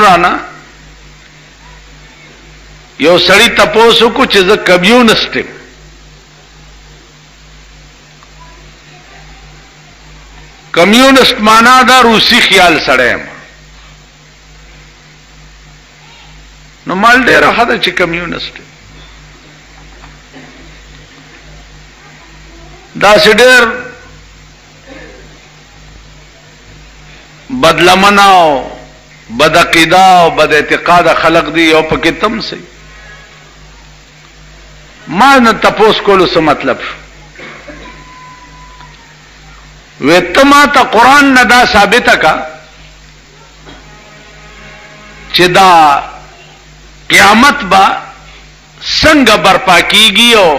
رانا یو سړی تپوسو کو چې زه کمیونست یم. کمیونست معنا دا روسی خیال سړی یم. نو مال ډېره ښه ده چې کمیونست یم. داسې ډېر بدلمنه او بد عقیده او بد اعتقاد خلق دی او پکې تم سي. ما نه تپوس کولو څه مطلب شو؟ وې ته ما ته قرآن نه دا ثابته کا چې دا قیامت با څنګه برپا کیږي او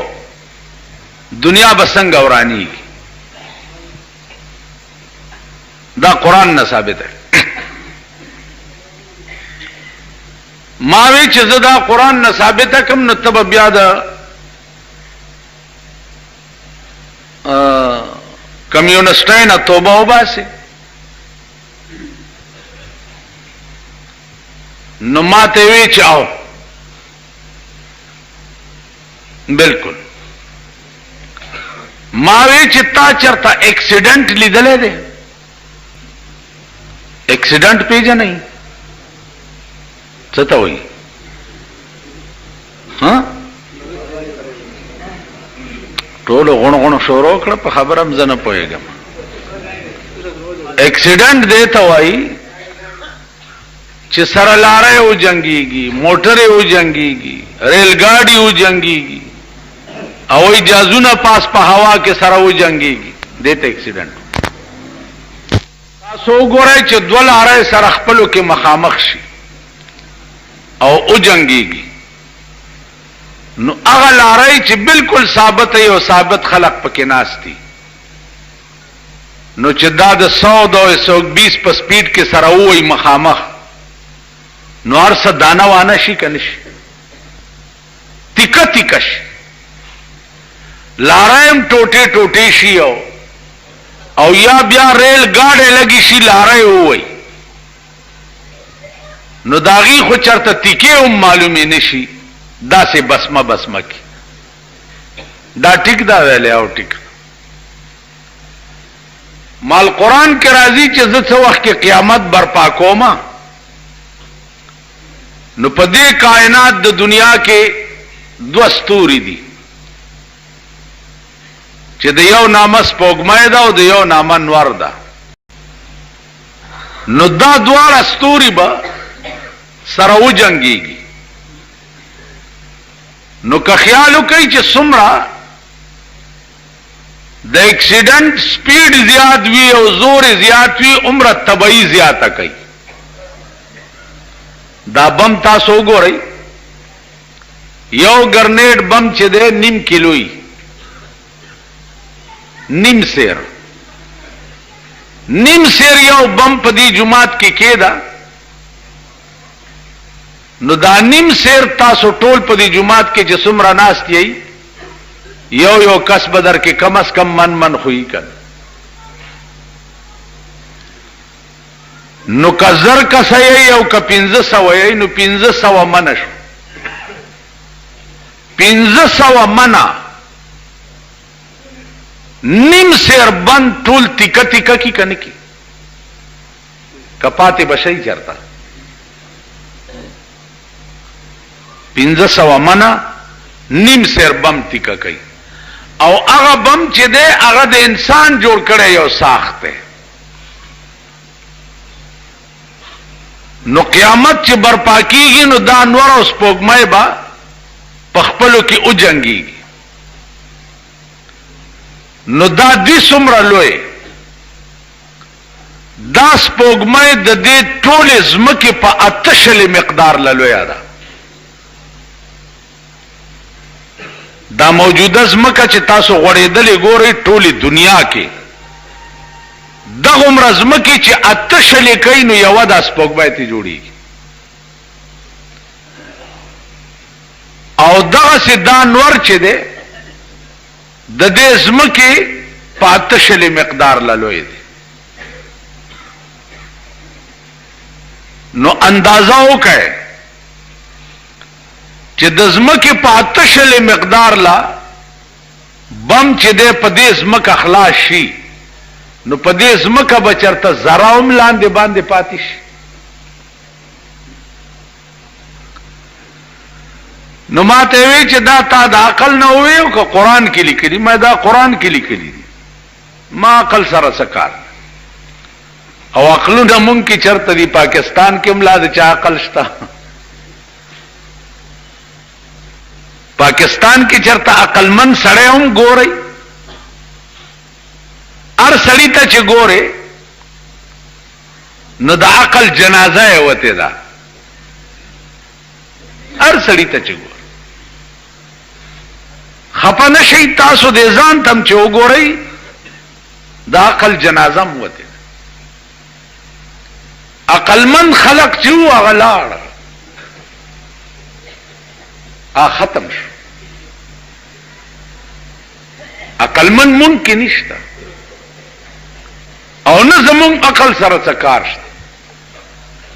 دنیا به څنګه ورانیږي. دا قرآن نه ثابت ہے. ما وی چې زه دا قرآن نه ثابته کوم نو ته به بیا د کمیونسټۍ نه توبه وباسې. نو ما ته وی چې آو بالکل. ما وی چې تا چرته ایکسیډنٹ لیدلی دی؟ ایکسیډنٹ پیژنئ څه ته وایي؟ ټولو غون غون شروع کړه په خبره هم زه نه پوهېږم. ایکسیډنٹ دی ته وایي چې سره لاره وجنګېږي، موټرې وجنګېږي، ریل ګاډي وجنګېږي او جهازونه پاس په هوا کې سره وجنګېږي. دې ته ایکسیډنٹ. تاسو وګورئ چې دوه لارې سره خپلو کې مخامخ شي او وجنګېږي، نو هغه لارې چې بالکل ثابت وي او ثابت خلق پکې ناست دي، نو چې دا د 100-120 په سپیډ کې سره ووي مخامخ، نو هر څه دانه وانه شي که نه شي؟ تیکه تیکه شي. لاره هم ټوټې ټوټې شي او یا بیا ریل ګاډی لګي شي لاره ووي، نو داغي خو چرته تیکې هم معلومې نه شي. داسې بسمه بسمه کی دا ټیک دا ویلی او ټیک. مال قرآن کې راځي چې زه څه وخت کې قیامت برپا کوما، نو په دې کائنات د دنیا کې دوه ستوري دي چې د یو نامه سپوږمۍ ده او د یو نامه نور ده. نو دا دواړه ستوري به سره وجنګېږي. نو که خیال وکړئ چې څومره د ایکسیډنٹ سپیډ زیات وي او زور زیات وي، عمره تبعی زیاته کوي. دا بم تاسو وګورئ، یو گرنیډ بم چې دی 9 کیلوي، 9 سیر یو بم په دې جماعت کې کېده، نو دا 9 سیر تاسو ټول په دې جماعت کې چې څومره ناست یئ، یو کس به در کې کم از کم من خویي کړ. نو که 1000 کسه یئ او که 1500 یئ، نو 1500 منه شو. 1500 منه 9 سیر بند ټول تیکه تیکه کی کنه کی کپاته بشي چرتا. 1500 منه 9 سیر بم تیکه کوي. او هغه بم چې دی هغه د انسان جوړ کړی یو ساخت دی. نو قیامت چې برپا کیږي، نو دا انوار او سپوږمۍ به په خپلو کې وجنګېږي. نو دا دې څومره لوی، دا سپوږمۍ د دې ټولې ځمکې په 8 مقدار لویه ده. دا موجوده ځمکه چې تاسو غوړېدلې ګورئ ټولې دنیا کې، دغه عمره ځمکې چې 8 کوي، نو یوه دا سپوږمۍ ته جوړېږي. او دغسې دا نور چې دی د دې ځمکې په 8 مقدار لوی دی. نو اندازه وکړئ چې د ځمکې په 8 شلې مقدار لا بم چې دی په دې ځمکه خلاص شي نو په دې ځمکه به چېرته ذره هم لاندې باندې پاتې شي. نو ما ته وی چې دا تا د عقل نه وې او که قرآن کې لیکلي؟ ما دا قرآن کې لیکلي دي، ما عقل سره څه کار. او عقلونه مونږ کې چېرته دي؟ پاکستان کې هم لا د چا عقل شته؟ پاکستان کې چېرته عقلمند سړی هم ګورئ؟ هر سړي ته چې ګورې نو د عقل جنازه یې وتې ده. هر سړي ته چې ګورې خپه نه شئ تاسو دې ځان تم چې وګورئ د عقل جنازه هم وتې ده. عقلمند خلق چې و هغه لاړ، ختم شو. عقلمند مونږ کې نشته او نه زمونږ عقل سره څه کار شته.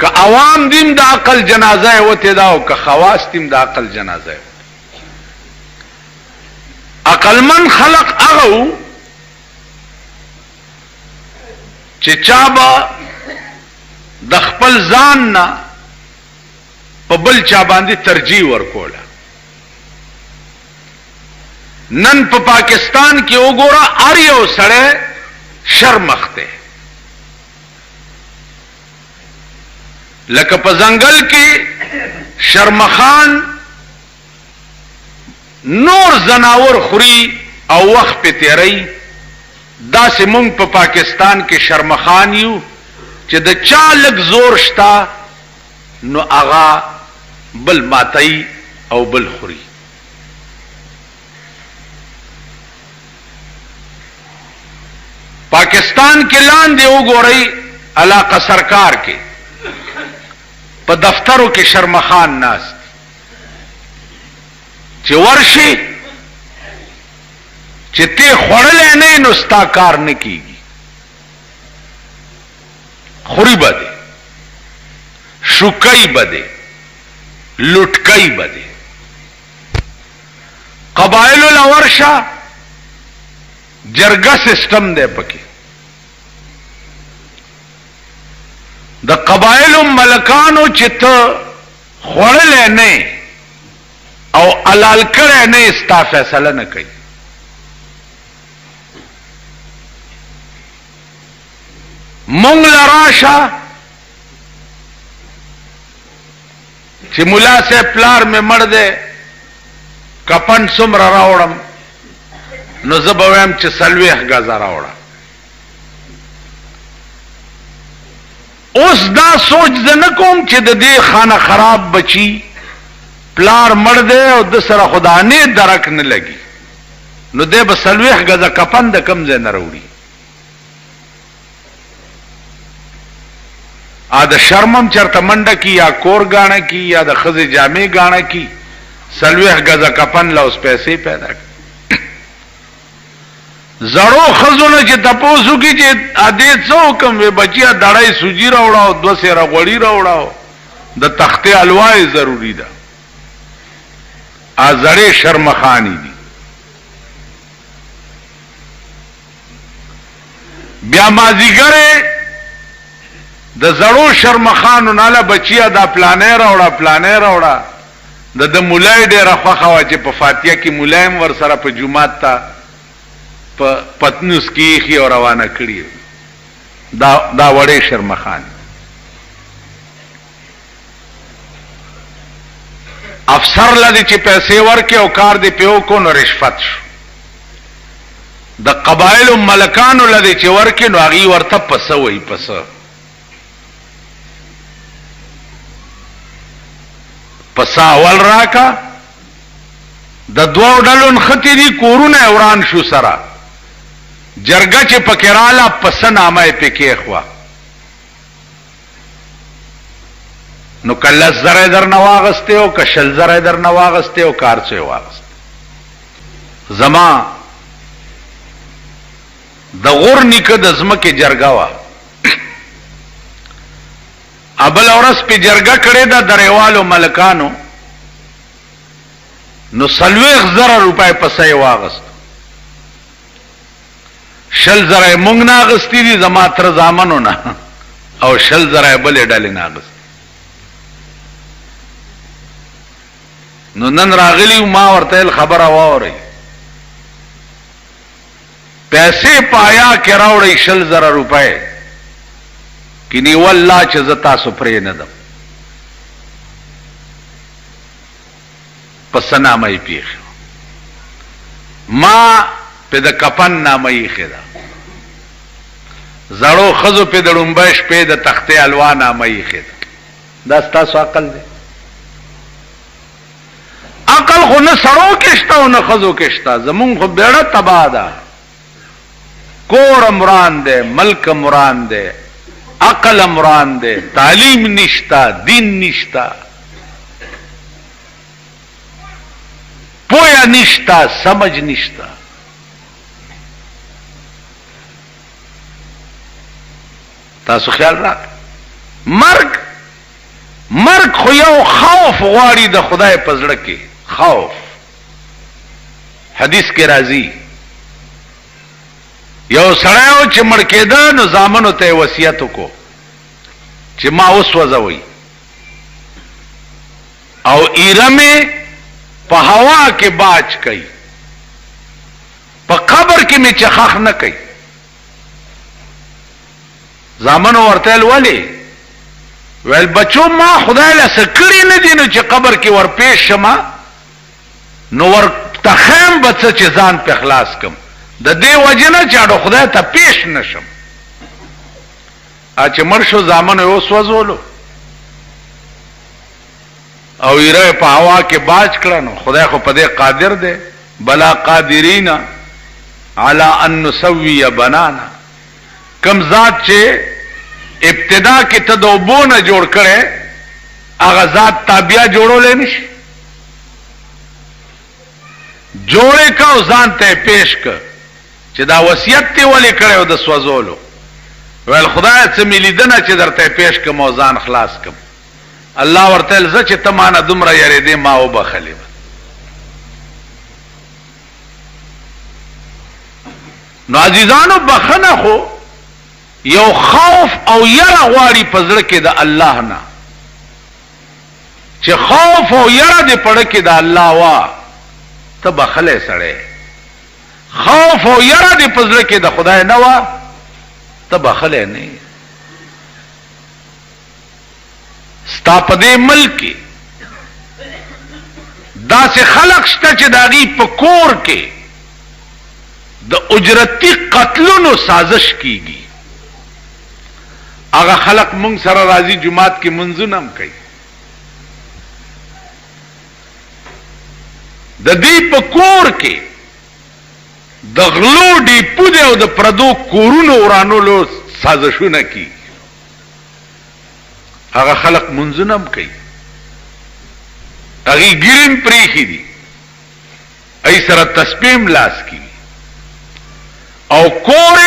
که عوام دیم د عقل جنازه وتې ده او که خواص دیم د عقل جنازه. عقلمند خلق هغه و چې چا به د خپل ځان نه په بل چا باندې ترجیح ورکوله. نن په پاکستان کې وګوره هر یو سړی شرمخ دی. لکه په ځنګل کې شرمخان نور زناور خوري او وخت په تیری، داسې مونږ په پاکستان کې شرمخان یو چې د چا لږ زور شتا نو هغه بل ماتای او بل خوري. پاکستان کې لاندې وګورئ علاقه سرکار کې په دفترو کې شرمخان ناست چې ورشي چې ته خوړلې نه نو ستا کار نه کیږي، خوري بده، شوکای بده، لټکای بده. قبایل الاورشا جرګه سسٹم دی پکې. د قبایل ملکانو چې ته خوړلې نه او حلال کړې نه ستا فیصله نه کوي. مونږ لراشه چې مولا صاحب پلار مې مړ دی کپن څومره راوړم نو زه به وایم چې 40 غزه راوړه. اوس دا سوچ زه نه کوم چې د دې خانه خراب بچي پلار مړ دی او د سره خدا نه درک نه لګي نو دی به 40 غزه کپن د کم ځای نه راوړي. د شرمم چرته منډه کی یا کور غاڼه کی یا د خزه جامې غاڼه کی 40 غزه کپن لا اوس پیسې پیدا کړ. زړو خزونه چې تاسو کې چې اده څوکم وي بچیا دړای سوجي راوړاو 2 سره غوړی راوړاو د تختې الوای ضروری ده. ازړې شرمخانی دي. بیا مازیګره د زړو شرمخانو ناله بچیا دا پلانې راوړه پلانې راوړه د مولای ډېر خوخه وا چې په فاتحه کې مولایم ور سره په جمعات ته په پتنوس کې خي او روانه کړی دا وړې شرمخان. افسر لدی چې پیسې ورکې او کار دی پیو کو نو رشوت شو. د قبایل ملکانو لدی چې ورکې نو هغه ورته پسه وای پسه پسا اول راکا د دوو ډلون خطی دی کورونه وران شو سره جرګه چې پکراله پس نامه پکې خوا نو کله زره در نواغسته او کشل زره در نواغسته او کار څه واغسته. زما د غور نیکه د زمکه جرګه وا ابل اورس په جرګه کړې ده دریوالو ملکانو نو 40,000 روپۍ پسې واغست 60,000 مونږ نه اغستې دي زما تر زامنو نه او 60,000 بلې ډلې نه اغست نو نن راغلی ما ورته خبره واوري پیسې پایا کې راوړی 60,000 روپۍ کینی والله چې زتا سپرې نه دم پس نامه پیښ ما په د کفن نامه خدا زړو خزو په د ډومبش په د تختې الوا نامه خدا دا ستاسو عقل دی عقل خو نه سړو کېشته او نه خزو کېشته زمون خو بیړه تبا ده کور امران ده ملک امران ده عقل امران ده تعلیم نشتا دین نشتا پویا نشتا سمجھ نشتا تاسو خیال راک مرگ خو یو خوف غواړي د خدای په زړه کې خوف حدیث کې راځي یو سړیو چې مړ کېده نو زامنو ته وصیت وکړو چې ما اوس وځوي او ایرمه په هوا کې باج کوي په قبر کې می چخخ نه کوي زامنو ورته ولی ویل بچو ما خدای له سکړی نه دي نو چې قبر کې ور پیښ شمه نو ور تخم بچ چې ځان په خلاص کم د دې وجنه چې خدای ته پیښ نشم چې مرشو زامنو اوس وځولو او ایره په هوا کې باج کړنو خدای خو په دې قادر دی بلا قادرین علی ان نسوی بنانا کم ذات چې ابتدا کې تدوبونه جوړ کړي هغه ذات تابعه جوړول نه شي جوړه کا ځان ته پیش ک چې دا وصیت ته ولې کړو د سوځولو ول خدای څخه ملیدنه چې درته پیش ک موزان خلاص کم الله ورته ز چې تمانه دومره یری دې ما وبخلې نو عزیزانو بخنه خو یو خوف او یره غواړي په زړه کې د الله نه چې خوف او یره دې پړه کې د الله وا ته بخله سړې خوف او یره دې په زړه کې د خدای نه وا ته بخله نه ستا په دې ملک دا سه خلق شته چې داغي په کور کې د اجرتی قتلونو سازش کیږي هغه خلق مونږ سره راځي جمعات کې منځونه هم کوي د دې په کور کې د غلو دی پوده او د پردو کورونو ورانولو سازشونه کی هغه خلق منځونه هم کوي هغه ګرین پریخي دي ای سره تسبیح لاس کی او کور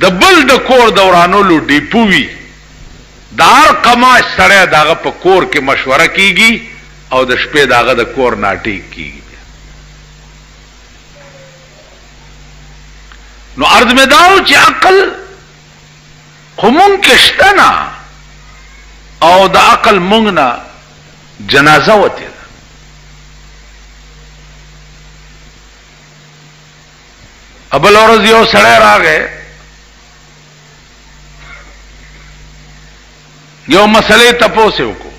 د بل د کور دورانولو ډیپوي دار قماش سره داغه په کور کې مشوره کیږي او د شپې داغه د کور ناټی کیږي نو ارض میں داو چې عقل خو مونږ کې شته نه او د عقل مونږ نه جنازه وته ابل ورځ یو سړی راغی یو مسئله تپوسه وکړو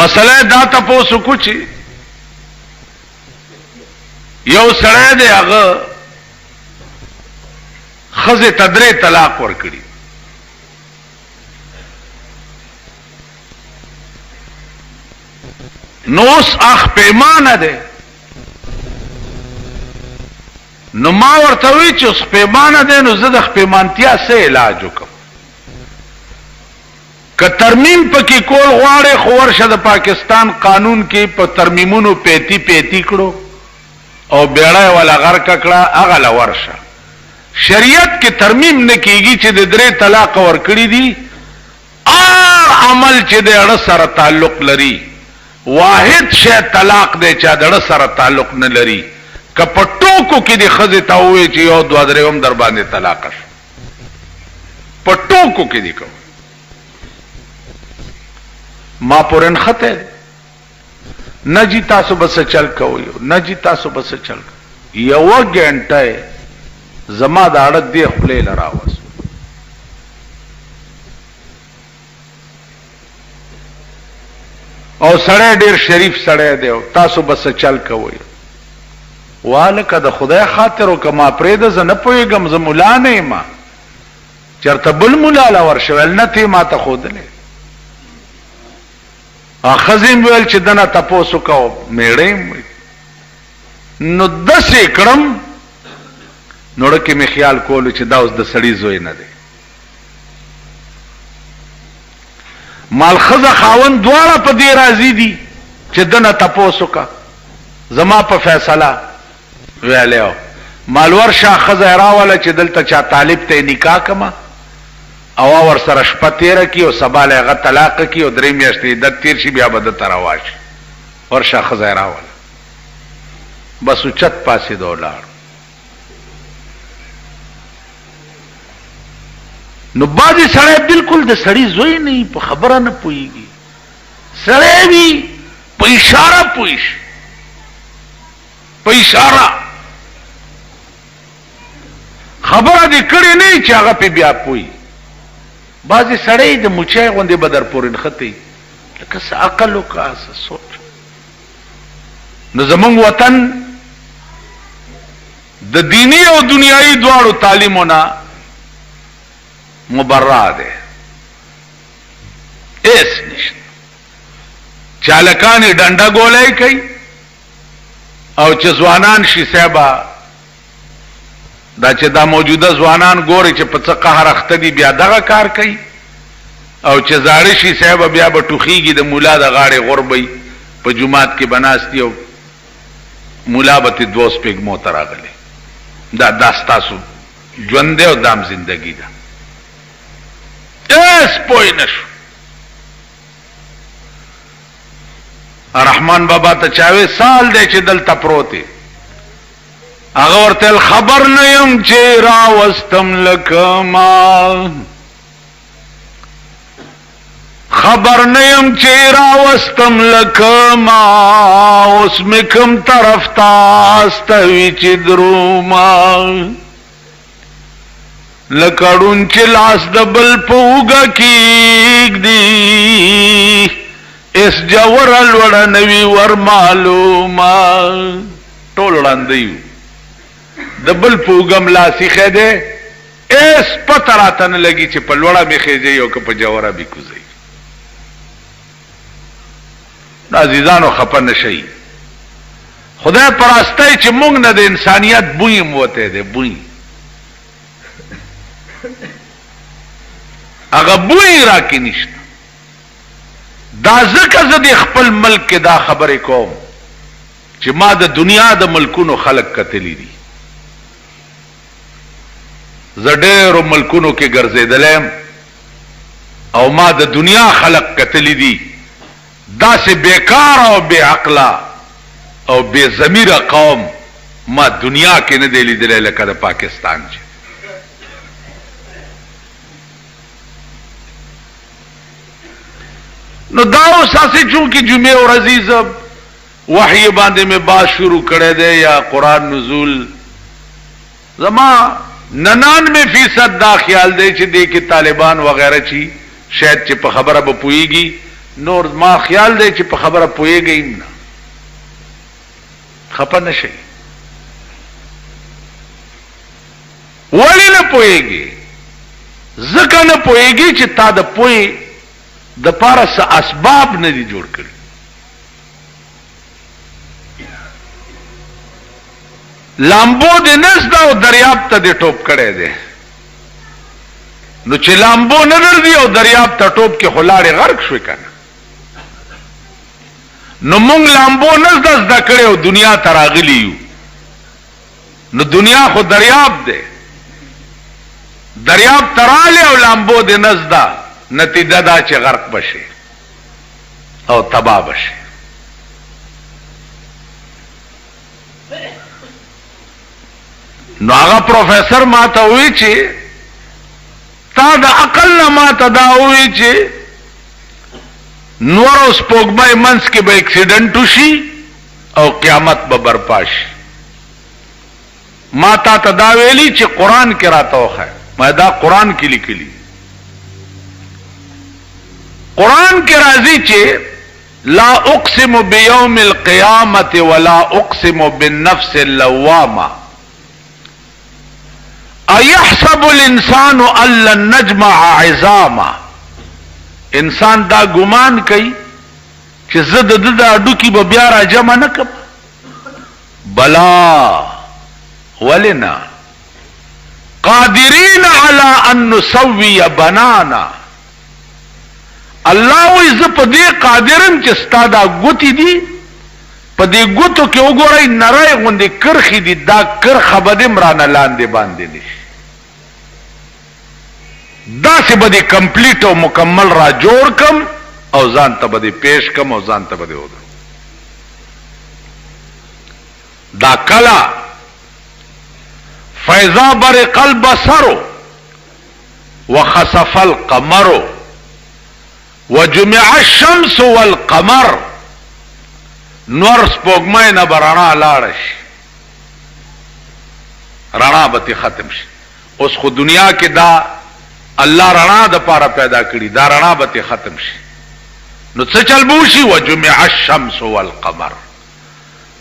مسئله دا تپوسه کو چې یو سړی دی هغه خزه تدری طلاق ورکړي نوس اخ پیمانه ده نو ما ورته وی چې اوس پیمانه ده نو زه د پیمانتیا سه علاج وکم که ترمیم پکې کول غواړي خو ورشه د پاکستان قانون کې په ترمیمونو پیتی کړو او بیړای ولا غر ککړه هغه لا ورشه شریعت کې ترمیم نه کیږي چې د 3 طلاق ورکړي دي عمل چې د اړه سره تعلق لري واحد شی طلاق دی چې د اړه سره تعلق نه لري کپټوکو کې د خزه تا وې چې یو 2 درېم در باندې طلاق شي پټوکو کې دی کو ما پورن خطه نه جی تاسو بس چل کوي نه جی تاسو بس چل یو غنټه زما د اړه دی خپل لراوس او سړی ډیر شریف سړی دی تاسو بس چل کوي والکه د خدای خاطر او کما پرېد ز نه پويګم ز مولا نه ما چرته بل مولا لا ورشول نه تی ما ته خودلې اخزم ویل چې دنه تاسو کو میړې نو 10 کړم نوړه کې می خیال کول چې دا اوس د سړی زوی نه دی مال خزه خاون دواړه په دې راضي دي چې دنه تاسو کا زما په فیصله ویاله مالور شاه خزه راواله چې دلته چا طالب ته نکاح کما او ور سره شپه تیر کی او سباله غ طلاق کی او 3 میاشتې د تیر شي بیا بد ترواش ور شاه خزه راواله بس چت پاسې دولار نو باندې سړی بالکل د سړی زوی نه په خبره نه پويږي سړی وی په اشاره پويش په اشاره خبره دې کړې نه چې هغه په بیا پوي بعضی سړی د مچای غوندې بدر پورن خطي لکه څه عقل او کاس سوچ نو زمونږ وطن د دینی او دنیایي دواړو تعلیمونه مبرع ده ایس نشته چالکان ډنډا ګولای کوي او چې ځوانان شي صاحبہ دا چې دا موجوده ځوانان ګوري چې په څه قهر اخته دي بیا دغه کار کوي او چې زاړه شي صاحب بیا به ټوخیږي د مولا د غاړې غربي په جمعات کې بناستي او مولا به 2 سپېږمو ته راغلی دا داستاسو ژوند دی او دام زندگی ده اس پوی نشو رحمان بابا ته چاوي سال دی چې دلته پروتي هغه ورته خبر نه يم چې را وستم لکما خبر نه يم چې را وستم لکما اوس مکم طرف تاستوي چې دروما لکړون چې لاس دبل پوګه کېګ دی اس جوور لوړ نوي ور معلومه ټول وړاندې دبل پوګم لاسي خده اس پتراتن لګي چې په لوړه می خېځي او که په جوړه به کوزي عزیزانو خپن نشي خدای پرستای چې موږ نه د انسانيت بوی موته ده بوی هغه بوی را کې نشته دا ځکه زه د خپل ملک کې دا خبرې کوم چې ما د دنیا د ملکونو خلق کتلی دي زه ډېرو ملکونو کې ګرځېدلم او ما د دنیا خلق کتلی دي داسې بیکار او بے عقله او بے ضمیره قوم ما دنیا کې نه دی لیدلی لکه د پاکستان چې نو دا اساسه چونکه جمعه اور عزیز وحی باندې میں بات شروع کړه دے یا قرآن نزول زما 99% دا خیال دی چې دې کې طالبان وغیرہ چی شاید چې په خبره به پويږي نور ما خیال دی چې په خبره پويږي نه خپه نشي ولی نه پويږي ځکه نه پويږي چې تا د پوي د پارس اسباب نه دي جوړ کړی لامبو د نس دا او دریاب ته د ټوپ کړي دي نو چې لامبو نه درځي او دریاب ته ټوپ کې خلاړې غرق شوي کنه نو مونږ لامبو نه زده کړي او دنیا ته راغلی یو نو دنیا خو دریاب ده دریاب تراله او لامبو د نزدا نتیجه دا چې غرق بشي او تباہ بشي. نو هغه پروفیسر ما ته وی چې تا د عقل نه ما ته دا وی چې نور اوس پوګبای منس کې به اکسیډنټ وشي او قیامت به برپا شي. ما تا ته دا ویلي چې قرآن کې راته وخه، ما دا قرآن کې لیکلي. قرآن کې راځي چې لا اقسم بیوم القیامت ولا اقسم بالنفس اللوامه ایحسب الانسان ان لن نجمع عظاما. انسان دا ګمان کوي چې زه د اډو کې به بیا را جمع نه کړم. بلا ولنا قادرین علی ان نسوی بنانا. الله وی زه په دې قادرم چې ستا دا ګوتې دي په دې ګوتو کې وګورئ نری غوندې کرخې دي، دا کرخه به دې مرانه لاندې باندې نشي. داسې به دې کمپلیټ او مکمل را جوړ کم او ځان ته به دې پیش کم او ځان ته به دې ودرم. دا کلا فیضا برق البصر وخسف القمر وجمع الشمس والقمر. نور سپوږمۍ نه به رڼا لاړه شي، رڼا به تې ختم شي. اوس خو دنیا کې دا الله رڼا د پاره پیدا کړي، دا رڼا به تې ختم شي. نو څه چل به وشي؟ وجمع الشمس والقمر.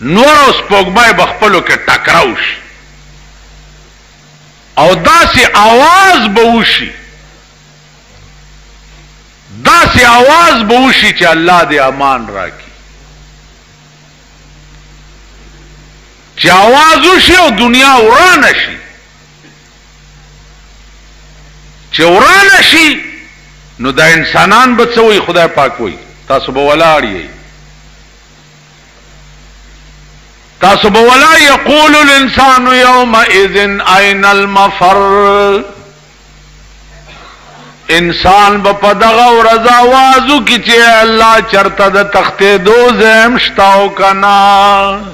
نور او سپوږمۍ به خپلو کې ټکراو شي او داسې आवाज به وشي، داسې आवाज به وشي چې الله دې امان راکړي. چې आवाज وشي او دنیا ورانه شي. چې ورانه شي نو دا انسانان به څه وي؟ خدای پاک وي تاسو به ولاړ یې، تاسو به ولا یقول الانسان یومئذ این المفر. انسان به په دغه ورځ आवाज وکړي چې الله چرته د تختېدو ځای شته او که نه،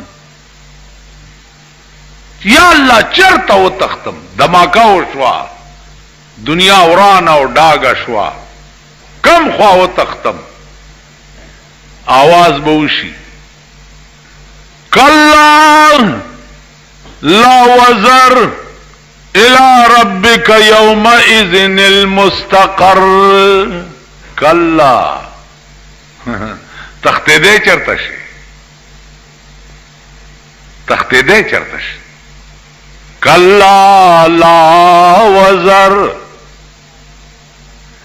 یا الله چرته وتختم. دماکه وشوه، دنیا ورانه او ډاګه شوه، کم خوا وتختم. आवाज به وشي کلا لا وزر الى ربك يومئذ المستقر. کلا تختیدے چرته شي، تختیدے چرته شي. کلا لا وزر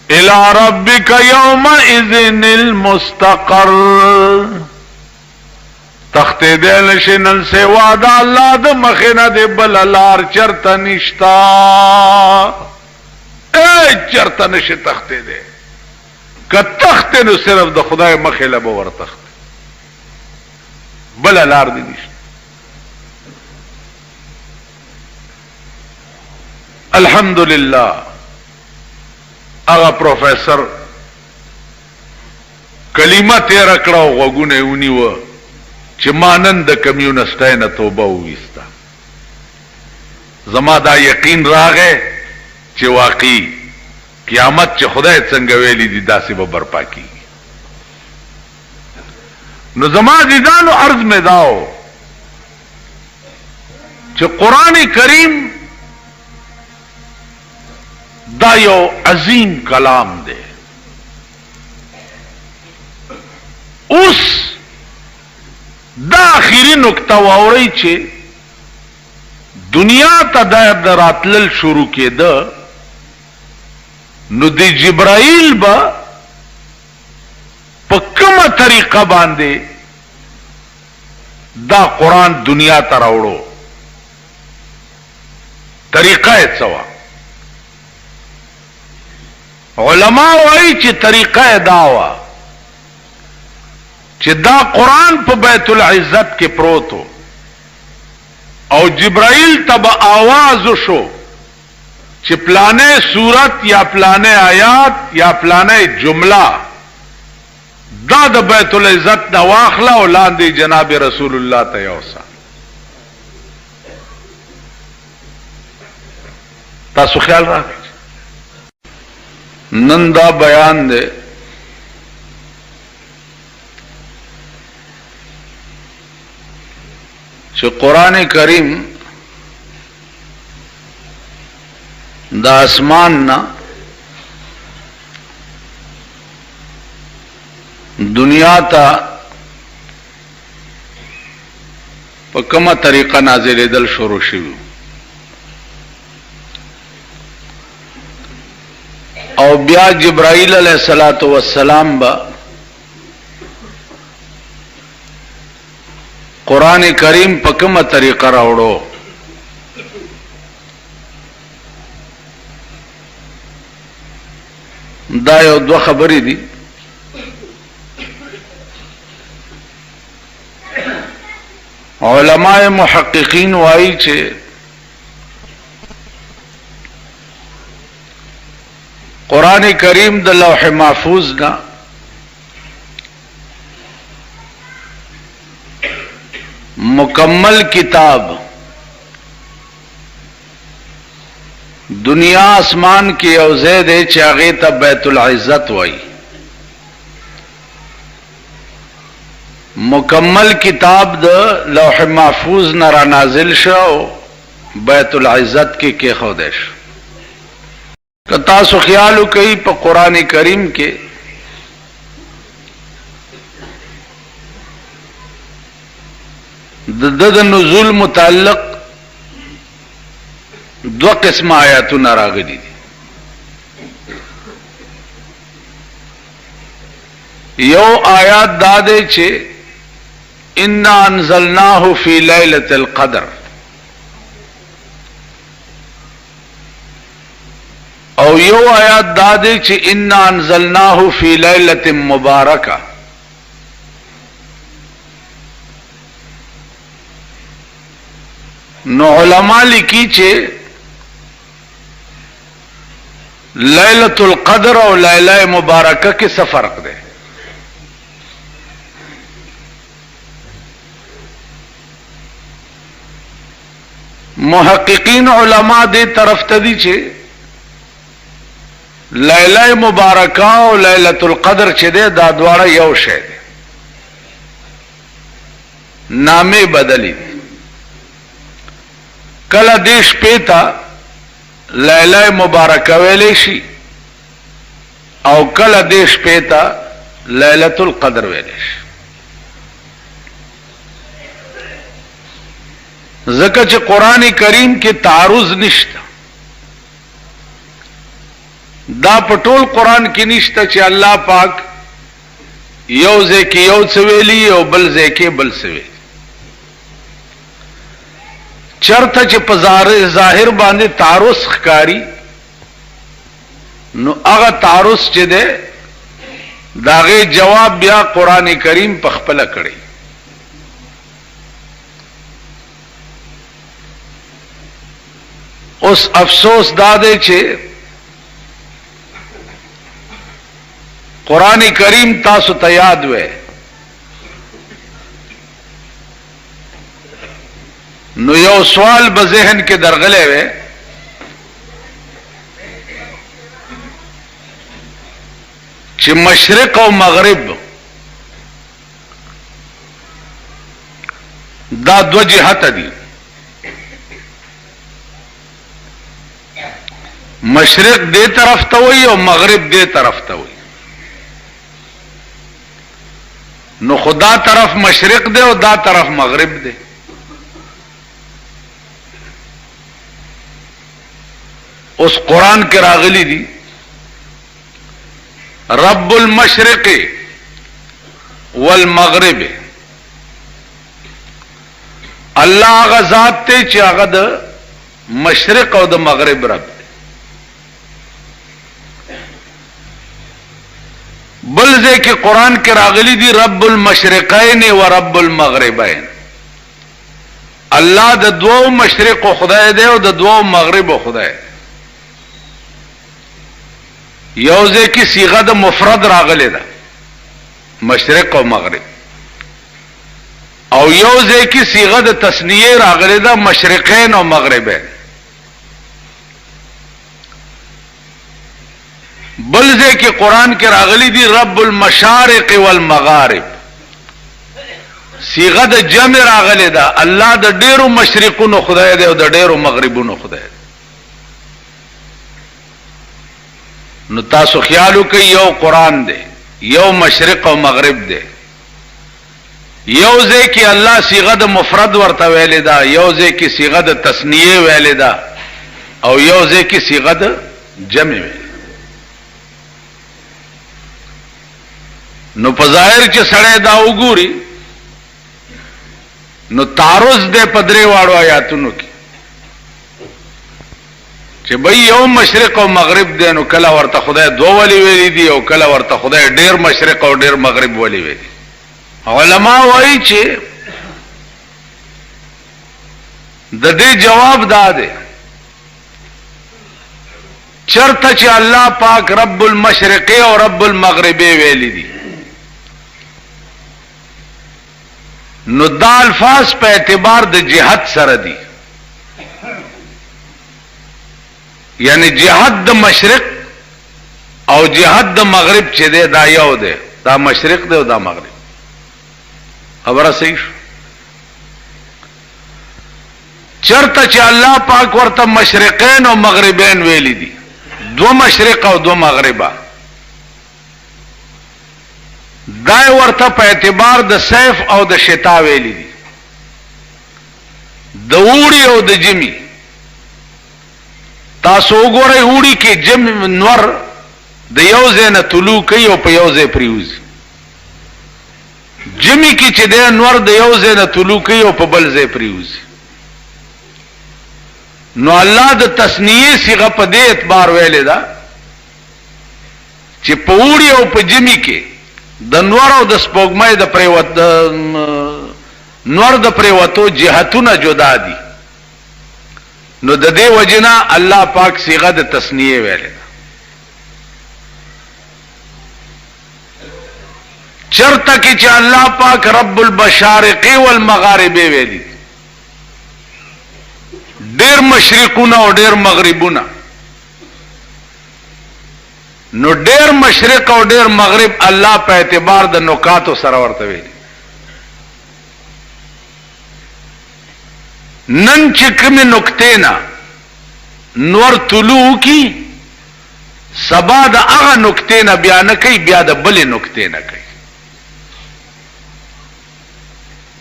الى ربك يومئذ المستقر. تخته دې نشي نن سوا د الله د مخینه دې بل لار چرته نشتا. چرته نشي تخته دې، که تخته نو صرف د خدای مخې له به ورتخته، بل لار دې نشته. الحمدلله هغه پروفیسر کلمه تیر کړه غوګونه ونیوه چې ما نن د کمیونسټای نه توبه وویسته. زما دا یقین راغی چې واقعي قیامت چې خدای څنګه ویلی دي داسې به برپا کیږي. نو زما دیدانو عرض مې داو چې قرآن کریم دا یو عظیم کلام دی. اوس دا آخری نکته واورئ چې دنیا ته د راتلل شروع کېده نو د جبرائیل به په کومه طریقه باندې دا قرآن دنیا ته راوړو، طریقه یې څه وه؟ علماء وایي چې طریقه یې دا وه چې دا قرآن په بیت العزت کې پروتو او جبرائیل ته به آواز شو چې پلانه صورت یا پلانه آیات یا پلانه جمله دا د بیت العزت دا واخله او لاندې جناب رسول الله ته یوسا. تاسو خیال راکړئ. نن دا بیان دی چې قرآن کریم دا اسمان نا دنیا تا په کومه طریقه نازلېدل شروع شوی او بیا جبرائیل علیہ الصلوۃ والسلام با قرآن کریم په کومه طریقه راوړو. دا یو دوه خبرې دي. علماء محققین وایي چې قرآن کریم د لوح محفوظ نه مکمل کتاب دنیا اسمان کی او زید چاغی تا بیت العزت وائی. مکمل کتاب د لوح محفوظ نرا نازل شو بیت العزت کی خودش. تاسو خیالو کئی پا قرآن کریم کے د نزول متعلق دو قسم آیاتونه راغلي دي. یو آیات دا دی چې انا انزلناه فی لیلۃ القدر او یو آیات دا دی چې انا انزلناه فی لیلۃ مبارکہ. نو علماء لکی چې لیلۃ القدر اور لیلہ مبارکہ کے څه فرق دی؟ محققین علماء دې طرف ته دي چې لیلہ مبارکہ او لیلۃ القدر چې دی دا دواړه یو شی دی، نامې بدلی دي. کله دې شپې ته لیلہ مبارکہ ویلې شي او کله دې شپې ته لیلۃ القدر ویلې شي. ځکه چې قرآن کریم کې تعارض نشته. دا په ټول قرآن کې نشته چې الله پاک یو ځای کې یو څه ویلي او بل ځای کې بل څه ویلي. چرته چې په ظاهر باندې تعارض ښکاری نو هغه تعارض چې ده داغه جواب بیا قرآن کریم په خپل کړی. اوس افسوس دا دی چې قرآن کریم تاسو ته یاد وې نو یو سوال به ذهن کې درغلې وې چې مشرق او مغرب دا دو جهات دي. مشرق دے طرف ته وي او مغرب دے طرف ته وي. نو خدا طرف مشرق دے او دا طرف مغرب دے. اس قرآن کے راغلی دی رب المشرق والمغرب. اللہ آغا ذات تے چی آغا دا مشرق او دا مغرب رب دے. بلزے کے قرآن کے راغلی دی رب المشرقین و رب المغربین. اللہ دا دو مشرق و خدای دے او دا دو مغرب و خدای. یوځه کې صيغه د مفرد راغلی ده مشرق او مغرب او یوځه کې صيغه د تثنیه راغلی ده مشرقین او مغربین بلځه کې قران کې راغلی دي رب المشارق والمغارب صيغه د جمع راغلی ده الله د ډیرو مشرقونو خدای دی او د ډیرو مغربونو خدای دی نو تاسو خیال وکړئ یو قران دی یو مشرق او مغرب دی یو ځای کې الله صيغه د مفرد ورته ویلې ده یو ځای کې صيغه د تثنیه ویلې ده او یو ځای کې صيغه د جمع ویلې نو په ظاهر چې سړی دا وګوري نو تعرض دې پدری واړو آیاتونو کې چې بھئی یو مشرق او مغرب دی نو کله ورته خدای دوه ولی ویلي دي او کله ورته خدای ډیر مشرق او ډیر مغرب ولی ویلي علما وایي چې د دې جواب دا دی چرته چې الله پاک رب المشرق او رب المغرب ویلي دي نو دا الفاظ په اعتبار د جهت سره دي یعنی جهت د مشرق او جهت د مغرب چې دی دا یو دی دا مشرق دی او دا مغرب خبره صحیح چرته چې الله پاک ورته مشرقین او مغربین ویلي دي دو مشرق او دو مغربا دای ورته په اعتبار د صيف او د شتا ویلي دي د اوړي او د جمی تاسو وګورئ اوړي کې جم نور د یو ځای نه طلوع کوي او په یو ځای پریوزي جمی کې چې د نور د یو ځای نه طلوع کوي او په بل ځای پریوزي نو الله د تثنیه صيغه په دې اعتبار ویلې ده چې په اوړي او په جمی کې د نور او د سپوږمۍ د پریوت نور د پریوتو جهتونه جدا دي نو د دې وجنا الله پاک صيغه د تثنیه ویلې چرته کې چې الله پاک رب المشارق والمغارب ویلي ډېر مشرقونه او ډېر مغربونه نو ډېر مشرق او ډېر مغرب الله په اعتبار د نکاتو سره ورته ویلي نن چې کومې نکتې نه نور طلوع کی سبا د هغه نکتې نه بیا نه کوي بیا د بلې نکتې نه کوي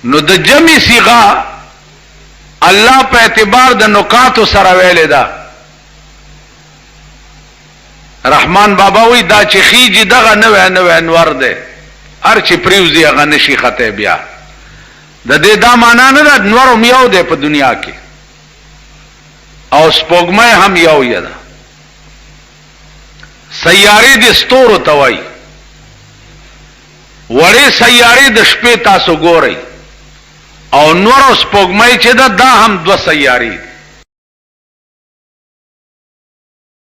نو د جمع صيغه الله په اعتبار د نکاتو سره ویلې ده رحمان بابا وی دا چې خيږي دغه نوې انوار ده هر چې پریوزي هغه نشي خطه بیا د دې دا معنا نه ده نور هم یو ده په دنیا کې او سپوږمۍ هم یو ده سیارې د ستورو توای وړې سیارې د شپې تاسو ګورئ او نور او سپوږمۍ چې دا هم دو سیارې